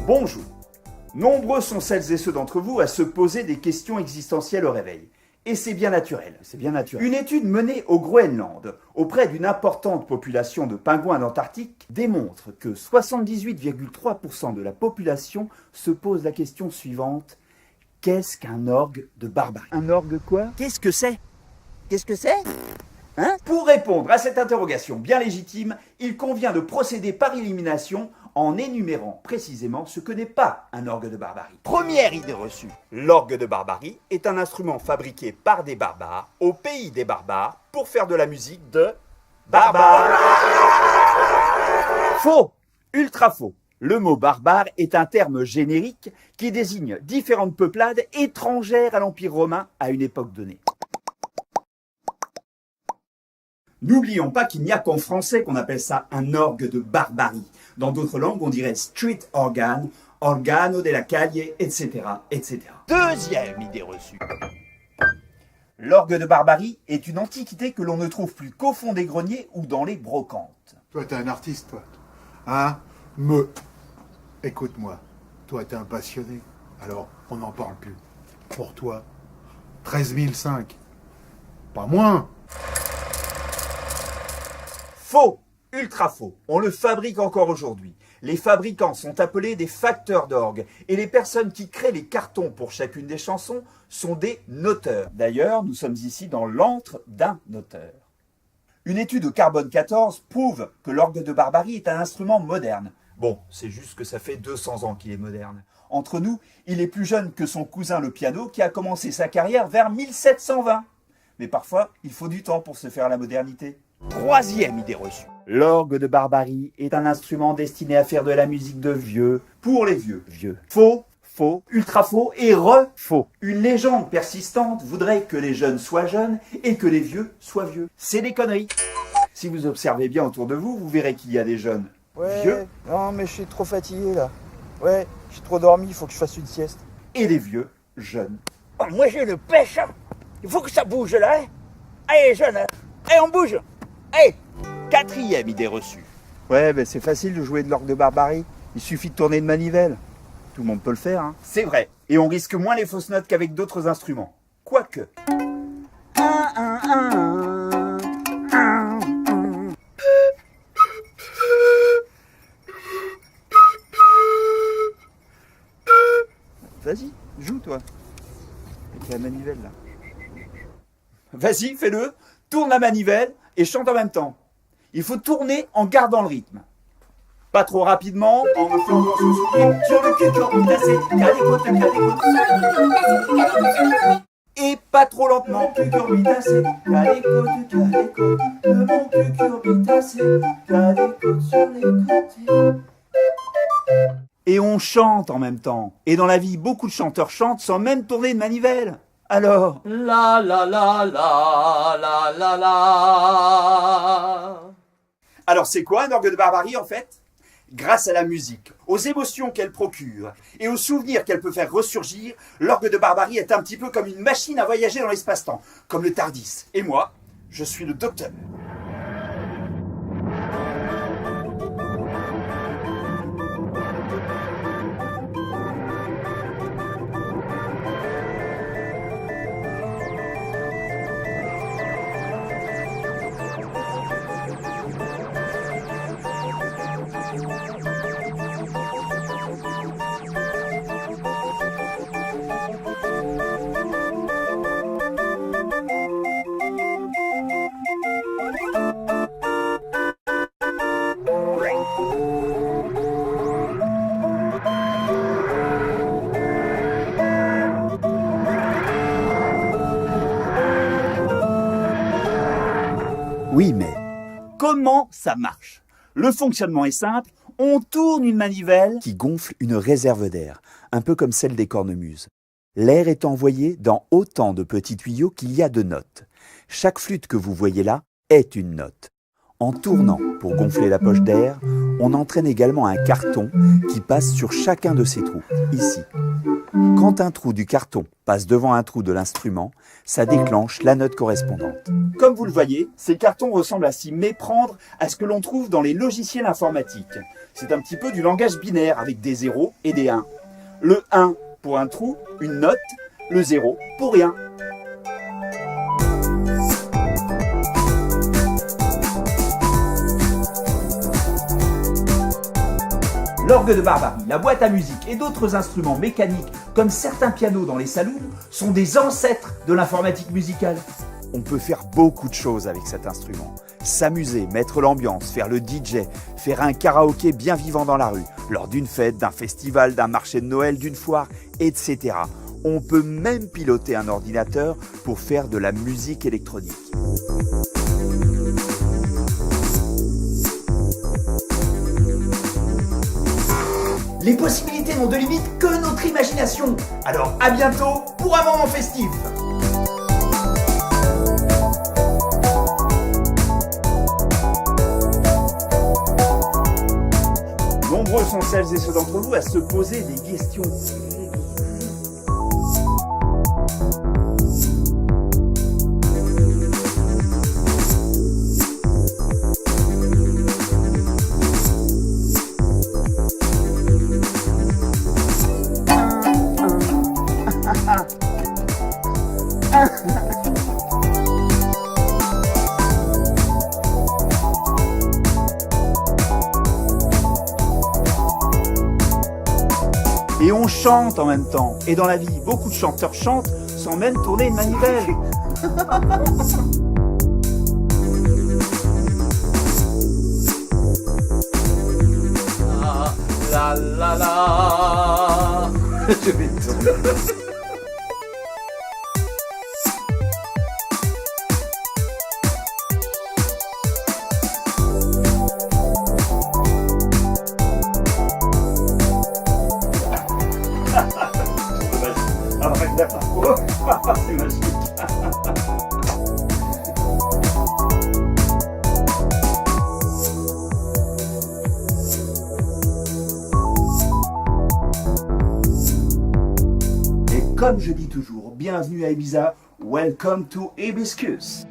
Bonjour. Nombreux sont celles et ceux d'entre vous à se poser des questions existentielles au réveil. Et c'est bien naturel. Une étude menée au Groenland auprès d'une importante population de pingouins d'Antarctique démontre que 78,3% de la population se pose la question suivante. Qu'est-ce qu'un orgue de barbarie? Un orgue quoi? Qu'est-ce que c'est? Hein? Pour répondre à cette interrogation bien légitime, il convient de procéder par élimination en énumérant précisément ce que n'est pas un orgue de barbarie. Première idée reçue. L'orgue de barbarie est un instrument fabriqué par des barbares, au pays des barbares, pour faire de la musique de barbares. Faux! Ultra faux! Le mot barbare est un terme générique qui désigne différentes peuplades étrangères à l'Empire romain à une époque donnée. N'oublions pas qu'il n'y a qu'en français qu'on appelle ça un orgue de barbarie. Dans d'autres langues, on dirait street organ, organo della calle, etc., etc. Deuxième idée reçue. L'orgue de barbarie est une antiquité que l'on ne trouve plus qu'au fond des greniers ou dans les brocantes. Toi, t'es un artiste, toi. Hein? Écoute-moi. Toi, t'es un passionné. Alors, on n'en parle plus. Pour toi, 13 500. Pas moins. Faux! Ultra faux. On le fabrique encore aujourd'hui. Les fabricants sont appelés des facteurs d'orgue et les personnes qui créent les cartons pour chacune des chansons sont des noteurs. D'ailleurs, nous sommes ici dans l'antre d'un noteur. Une étude au carbone 14 prouve que l'orgue de barbarie est un instrument moderne. Bon, c'est juste que ça fait 200 ans qu'il est moderne. Entre nous, il est plus jeune que son cousin le piano qui a commencé sa carrière vers 1720. Mais parfois, il faut du temps pour se faire à la modernité. Troisième idée reçue. L'orgue de barbarie est un instrument destiné à faire de la musique de vieux, pour les vieux. Faux, faux, ultra faux et faux. Une légende persistante voudrait que les jeunes soient jeunes et que les vieux soient vieux. C'est des conneries. Si vous observez bien autour de vous, vous verrez qu'il y a des jeunes vieux. Non, mais je suis trop fatigué là. Ouais, j'ai trop dormi, il faut que je fasse une sieste. Et des vieux jeunes. Oh, moi j'ai le pêche. Il faut que ça bouge là. Hein? Allez jeune, hein? Allez on bouge. Allez. Quatrième idée reçue. Ouais, ben c'est facile de jouer de l'orgue de barbarie. Il suffit de tourner une manivelle. Tout le monde peut le faire, hein. C'est vrai. Et on risque moins les fausses notes qu'avec d'autres instruments. Quoique. Vas-y, joue toi. Avec la manivelle là. Vas-y, fais-le. Tourne la manivelle et chante en même temps. Il faut tourner en gardant le rythme. Pas trop rapidement, en me faisant souffler sur le cucurbitacé, et pas trop lentement, cucurbitacé, calicote, le bon cucurbitacé, calicote sur les côtés. Et on chante en même temps. Et dans la vie, beaucoup de chanteurs chantent sans même tourner une manivelle. Alors, La la la la la la la. Alors c'est quoi un orgue de barbarie en fait? Grâce à la musique, aux émotions qu'elle procure et aux souvenirs qu'elle peut faire ressurgir, l'orgue de barbarie est un petit peu comme une machine à voyager dans l'espace-temps, comme le Tardis. Et moi, je suis le docteur. Oui, mais comment ça marche? Le fonctionnement est simple, on tourne une manivelle qui gonfle une réserve d'air, un peu comme celle des cornemuses. L'air est envoyé dans autant de petits tuyaux qu'il y a de notes. Chaque flûte que vous voyez là est une note. En tournant pour gonfler la poche d'air, On entraîne également un carton qui passe sur chacun de ces trous, ici. Quand un trou du carton passe devant un trou de l'instrument, ça déclenche la note correspondante. Comme vous le voyez, ces cartons ressemblent à s'y méprendre à ce que l'on trouve dans les logiciels informatiques. C'est un petit peu du langage binaire avec des 0 et des 1. Le 1 pour un trou, une note, le 0 pour rien. L'orgue de Barbarie, la boîte à musique et d'autres instruments mécaniques comme certains pianos dans les saloons sont des ancêtres de l'informatique musicale. On peut faire beaucoup de choses avec cet instrument. S'amuser, mettre l'ambiance, faire le DJ, faire un karaoké bien vivant dans la rue, lors d'une fête, d'un festival, d'un marché de Noël, d'une foire, etc. On peut même piloter un ordinateur pour faire de la musique électronique. Les possibilités n'ont de limite que notre imagination. Alors à bientôt pour un moment festif. Nombreux sont celles et ceux d'entre vous à se poser des questions. Et on chante en même temps. Et dans la vie, beaucoup de chanteurs chantent sans même tourner une manivelle. La la la. Je vais tourner. C'est magique. Et comme je dis toujours, bienvenue à Ibiza, welcome to Hibiscus.